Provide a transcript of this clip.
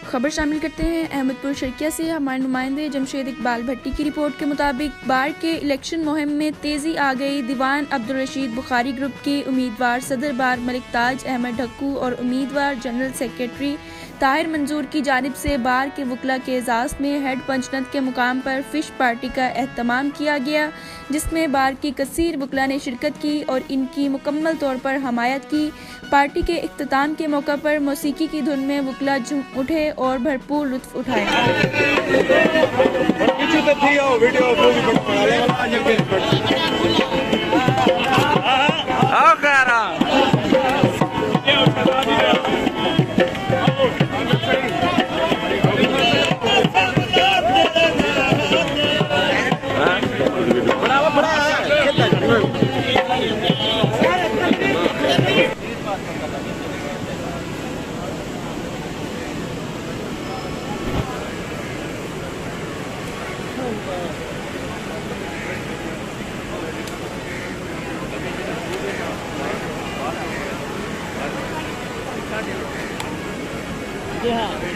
खबर शामिल करते हैं अहमदपुर शर्किया से। हमारे नुमाइंदे जमशेद इकबाल भट्टी की रिपोर्ट के मुताबिक बाढ़ के इलेक्शन मुहिम में तेज़ी आ गई। दीवान अब्दुल रशीद बुखारी ग्रुप के उम्मीदवार सदर बार मलिक ताज अहमद ढक्कू और उम्मीदवार जनरल सेक्रेटरी ताहिर मंजूर की जानिब से बार के वकला के एजाज़ में हेड पंचनद के मुकाम पर फ़िश पार्टी का एहतमाम किया गया, जिसमें बार की कसीर वकला ने शिरकत की और इनकी मुकम्मल तौर पर हमायत की। पार्टी के इख्तिताम के मौका पर मौसीकी की धुन में वकला झूम उठे और भरपूर लुत्फ उठाया। जी हाँ।